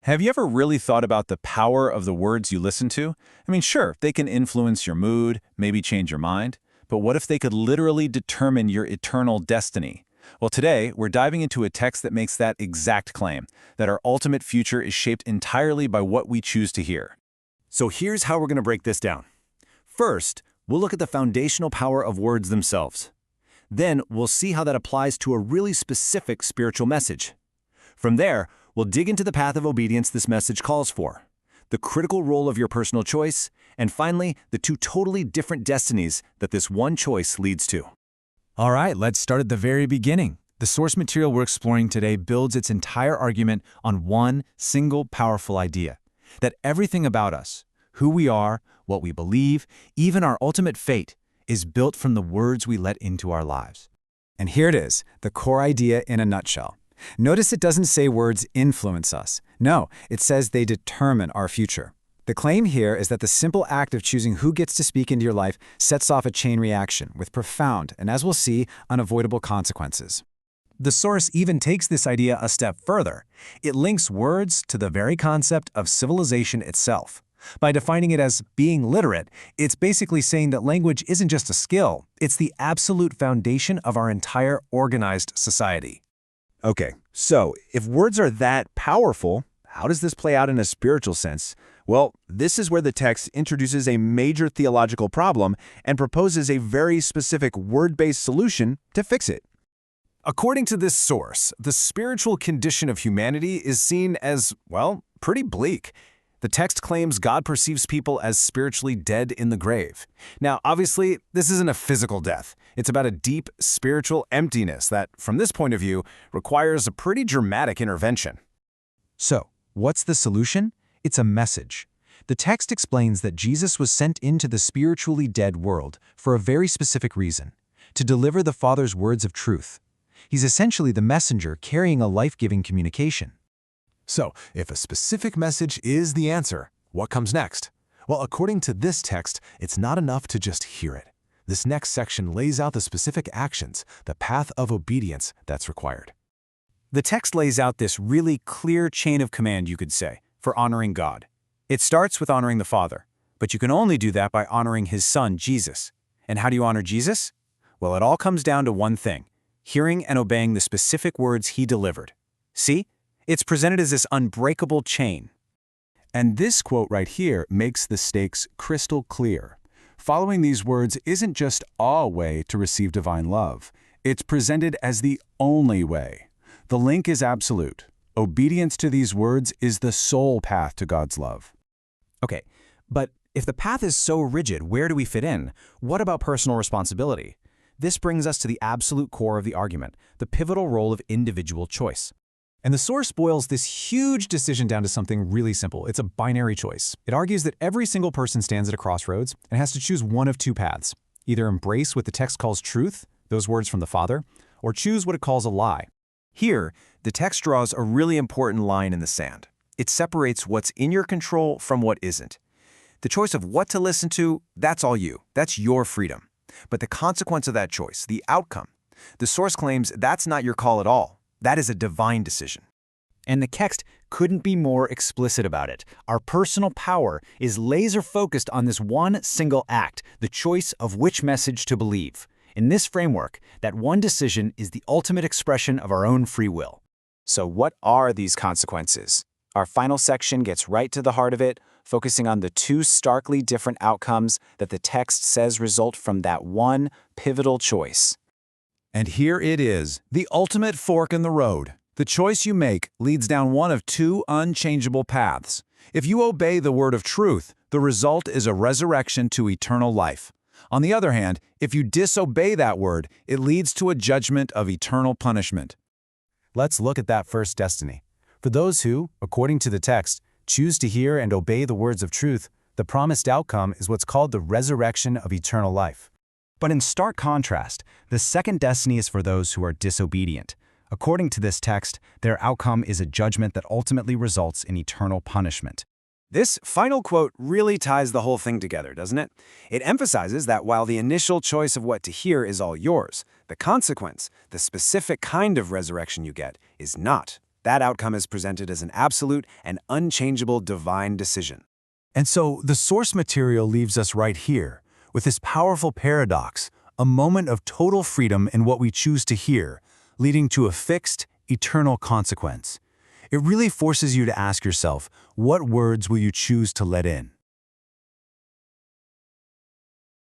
Have you ever really thought about the power of the words you listen to? I mean, sure, they can influence your mood, maybe change your mind, but what if they could literally determine your eternal destiny? Well, today, we're diving into a text that makes that exact claim, that our ultimate future is shaped entirely by what we choose to hear. So here's how we're going to break this down. First, we'll look at the foundational power of words themselves. Then, we'll see how that applies to a really specific spiritual message. From there, we'll dig into the path of obedience this message calls for, the critical role of your personal choice, and finally, the two totally different destinies that this one choice leads to. All right, let's start at the very beginning. The source material we're exploring today builds its entire argument on one single powerful idea, that everything about us, who we are, what we believe, even our ultimate fate, is built from the words we let into our lives. And here it is, the core idea in a nutshell. Notice it doesn't say words influence us. No, it says they determine our future. The claim here is that the simple act of choosing who gets to speak into your life sets off a chain reaction with profound, and as we'll see, unavoidable consequences. The source even takes this idea a step further. It links words to the very concept of civilization itself. By defining it as being literate, it's basically saying that language isn't just a skill, it's the absolute foundation of our entire organized society. Okay, so if words are that powerful, how does this play out in a spiritual sense? Well, this is where the text introduces a major theological problem and proposes a very specific word-based solution to fix it. According to this source, the spiritual condition of humanity is seen as, well, pretty bleak. The text claims God perceives people as spiritually dead in the grave. Now, obviously, this isn't a physical death. It's about a deep spiritual emptiness that, from this point of view, requires a pretty dramatic intervention. So, what's the solution? It's a message. The text explains that Jesus was sent into the spiritually dead world for a very specific reason, to deliver the Father's words of truth. He's essentially the messenger carrying a life-giving communication. So, if a specific message is the answer, what comes next? Well, according to this text, it's not enough to just hear it. This next section lays out the specific actions, the path of obedience that's required. The text lays out this really clear chain of command, you could say, for honoring God. It starts with honoring the Father, but you can only do that by honoring His Son, Jesus. And how do you honor Jesus? Well, it all comes down to one thing: hearing and obeying the specific words He delivered. See? It's presented as this unbreakable chain. And this quote right here makes the stakes crystal clear. Following these words isn't just a way to receive divine love. It's presented as the only way. The link is absolute. Obedience to these words is the sole path to God's love. Okay, but if the path is so rigid, where do we fit in? What about personal responsibility? This brings us to the absolute core of the argument, the pivotal role of individual choice. And the source boils this huge decision down to something really simple. It's a binary choice. It argues that every single person stands at a crossroads and has to choose one of two paths. Either embrace what the text calls truth, those words from the Father, or choose what it calls a lie. Here, the text draws a really important line in the sand. It separates what's in your control from what isn't. The choice of what to listen to, that's all you. That's your freedom. But the consequence of that choice, the outcome, the source claims that's not your call at all. That is a divine decision. And the text couldn't be more explicit about it. Our personal power is laser-focused on this one single act, the choice of which message to believe. In this framework, that one decision is the ultimate expression of our own free will. So what are these consequences? Our final section gets right to the heart of it, focusing on the two starkly different outcomes that the text says result from that one pivotal choice. And here it is, the ultimate fork in the road. The choice you make leads down one of two unchangeable paths. If you obey the word of truth, the result is a resurrection to eternal life. On the other hand, if you disobey that word, it leads to a judgment of eternal punishment. Let's look at that first destiny. For those who, according to the text, choose to hear and obey the words of truth, the promised outcome is what's called the resurrection of eternal life. But in stark contrast, the second destiny is for those who are disobedient. According to this text, their outcome is a judgment that ultimately results in eternal punishment. This final quote really ties the whole thing together, doesn't it? It emphasizes that while the initial choice of what to hear is all yours, the consequence, the specific kind of resurrection you get, is not. That outcome is presented as an absolute and unchangeable divine decision. And so the source material leaves us right here, with this powerful paradox, a moment of total freedom in what we choose to hear, leading to a fixed, eternal consequence. It really forces you to ask yourself, what words will you choose to let in?